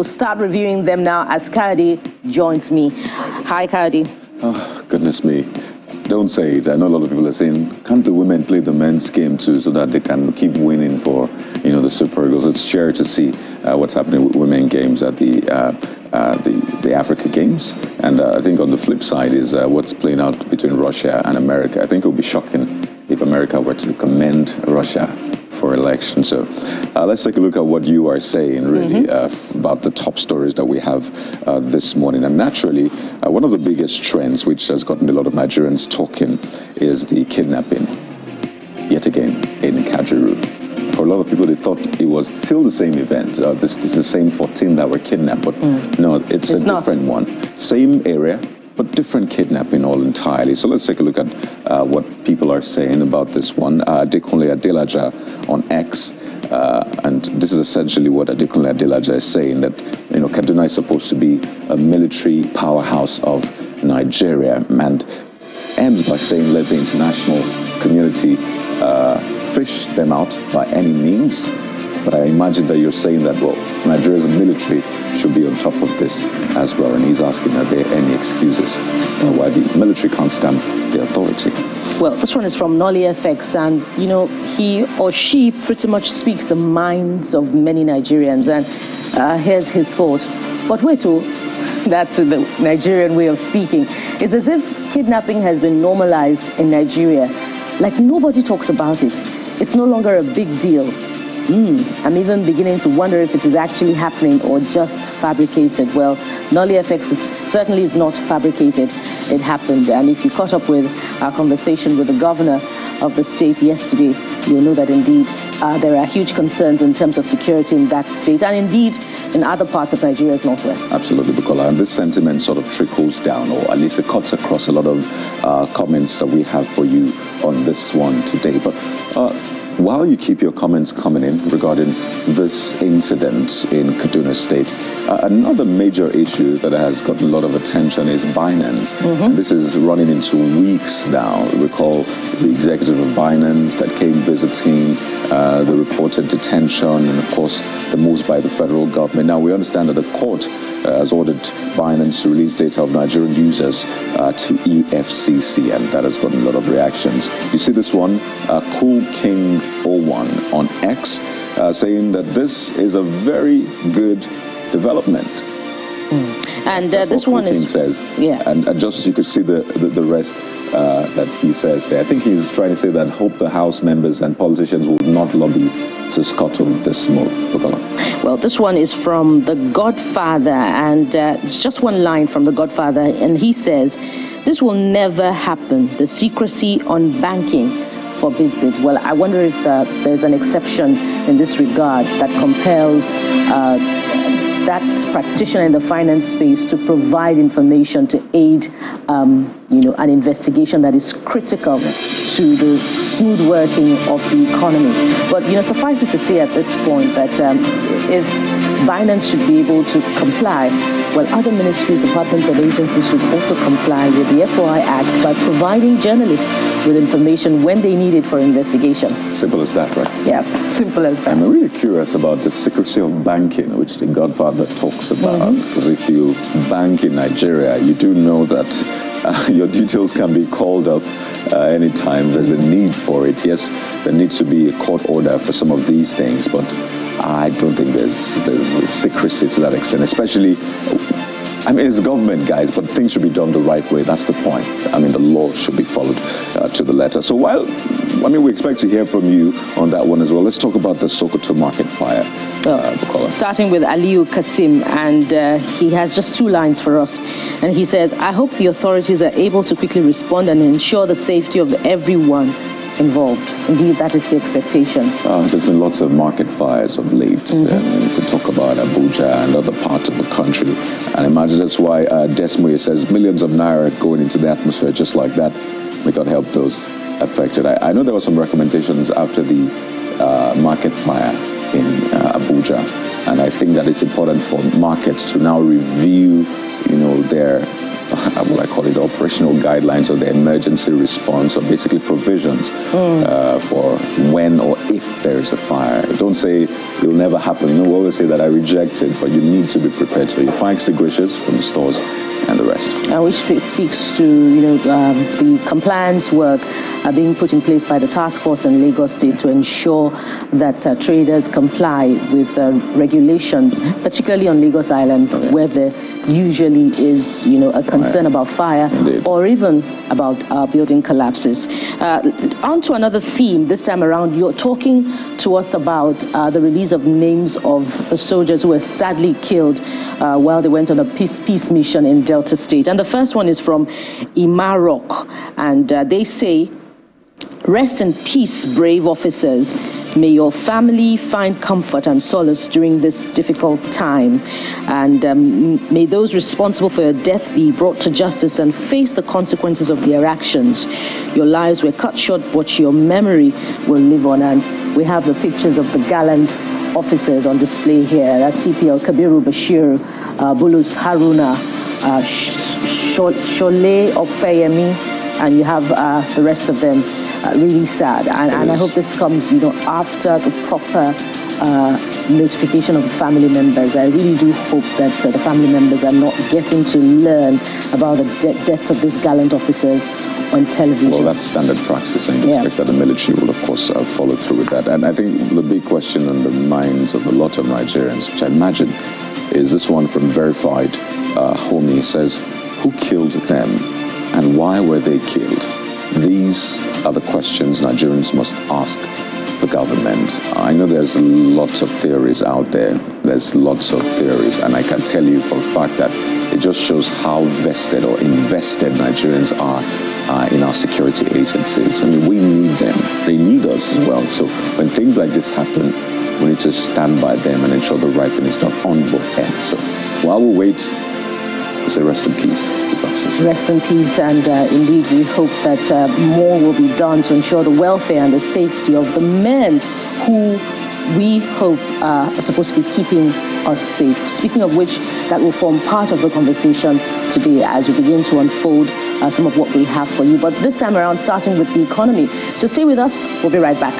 we'll start reviewing them now as Kayode joins me. Hi, Kayode. Oh, goodness me. Don't say it. I know a lot of people are saying, can't the women play the men's game too so that they can keep winning for, the Super Eagles? It's cheering to see what's happening with women games at the Africa Games. And I think on the flip side is what's playing out between Russia and America. I think it would be shocking if America were to commend Russia for election. So let's take a look at what you are saying, really, about the top stories that we have this morning. And naturally, one of the biggest trends, which has gotten a lot of Nigerians talking, is the kidnapping, yet again, in Kajuru. For a lot of people, they thought it was still the same event. This is the same 14 that were kidnapped, but no, it's a different one. Same area, but different kidnapping all entirely. So let's take a look at what people are saying about this one. Adekunle Adelaja on X, and this is essentially what Adekunle Adelaja is saying, that Kaduna is supposed to be a military powerhouse of Nigeria, and ends by saying, let the international community fish them out by any means. But I imagine that you're saying that, well, Nigeria's military should be on top of this as well. And he's asking, are there any excuses why the military can't stamp the authority? Well, this one is from Nolly FX, and, he or she pretty much speaks the minds of many Nigerians. And here's his thought. But wait, that's the Nigerian way of speaking. It's as if kidnapping has been normalized in Nigeria. Like, nobody talks about it. It's no longer a big deal. I'm even beginning to wonder if it is actually happening or just fabricated. Well, Nolly FX, it certainly is not fabricated. It happened. And if you caught up with our conversation with the governor of the state yesterday, you'll know that indeed there are huge concerns in terms of security in that state and indeed in other parts of Nigeria's northwest. Absolutely, Bukola. And this sentiment sort of trickles down, or at least it cuts across a lot of comments that we have for you on this one today. But while you keep your comments coming in regarding this incident in Kaduna State, another major issue that has gotten a lot of attention is Binance. And this is running into weeks now. Recall the executive of Binance that came visiting, the reported detention, and of course the moves by the federal government. Now we understand that the court has ordered Binance to release data of Nigerian users to EFCC, and that has gotten a lot of reactions. You see this one, Cool King 01 on X, saying that this is a very good development. And this one King says, and just you could see the rest that he says there. I think he's trying to say that hope the House members and politicians will not lobby to scuttle this move. Well, this one is from The Godfather, and just one line from The Godfather, and he says, this will never happen. The secrecy on banking forbids it. Well, I wonder if there's an exception in this regard that compels that practitioner in the finance space to provide information to aid, an investigation that is critical to the smooth working of the economy. But, suffice it to say at this point that if Binance should be able to comply, well, other ministries, departments, and agencies should also comply with the FOI Act by providing journalists with information when they need it for investigation. Simple as that, right? Yeah, simple as that. I'm really curious about the secrecy of banking, which the Godfather talks about. Because if you bank in Nigeria, you do know that your details can be called up anytime there's a need for it. Yes, there needs to be a court order for some of these things, but I don't think there's secrecy to that extent, especially, it's government, guys, but things should be done the right way. That's the point. The law should be followed to the letter. So while, we expect to hear from you on that one as well, let's talk about the Sokoto market fire. Starting with Aliyu Kasim, and he has just 2 lines for us. And he says, I hope the authorities are able to quickly respond and ensure the safety of everyone involved. Indeed, that is the expectation. There's been lots of market fires of late. And you could talk about Abuja and other parts of the country. And imagine that's why Desmoye says millions of naira going into the atmosphere just like that. May God help those affected. I know there were some recommendations after the market fire in Abuja. And I think that it's important for markets to now review, their what I call it, operational guidelines or the emergency response, or basically provisions for when or if there is a fire. Don't say it will never happen. You know, we always say that I reject it, but you need to be prepared. So your fire extinguishers from the stores and the rest. Which speaks to, you know, the compliance work being put in place by the task force in Lagos State to ensure that traders comply with regulations, particularly on Lagos Island, where there usually is, you know, a concern about fire. Indeed. Or even about building collapses. On to another theme this time around. You're talking to us about the release of names of the soldiers who were sadly killed while they went on a peace mission in Delta State. And the first one is from Imarok, and they say, "Rest in peace, brave officers. May your family find comfort and solace during this difficult time. And may those responsible for your death be brought to justice and face the consequences of their actions. Your lives were cut short, but your memory will live on." And we have the pictures of the gallant officers on display here. That's CPL Kabiru Bashir, Bulus Haruna, Shole Opeyemi, and you have the rest of them. Really sad, and I hope this comes, you know, after the proper notification of the family members. I really do hope that the family members are not getting to learn about the deaths of these gallant officers on television. Well, that's standard practice, and you expect that the military will, of course, follow through with that. And I think the big question on the minds of a lot of Nigerians, which I imagine is this one from Verified Homie, says, who killed them and why were they killed? These are the questions Nigerians must ask the government. I know there's lots of theories out there. There's lots of theories, and I can tell you for a fact that it just shows how vested or invested Nigerians are in our security agencies. I mean, we need them. They need us as well. So when things like this happen, we need to stand by them and ensure the right thing is done on both ends. So while we wait, we say rest in peace. Rest in peace, and indeed we hope that more will be done to ensure the welfare and the safety of the men who we hope are supposed to be keeping us safe. Speaking of which, that will form part of the conversation today as we begin to unfold some of what we have for you. But this time around, starting with the economy. So stay with us. We'll be right back.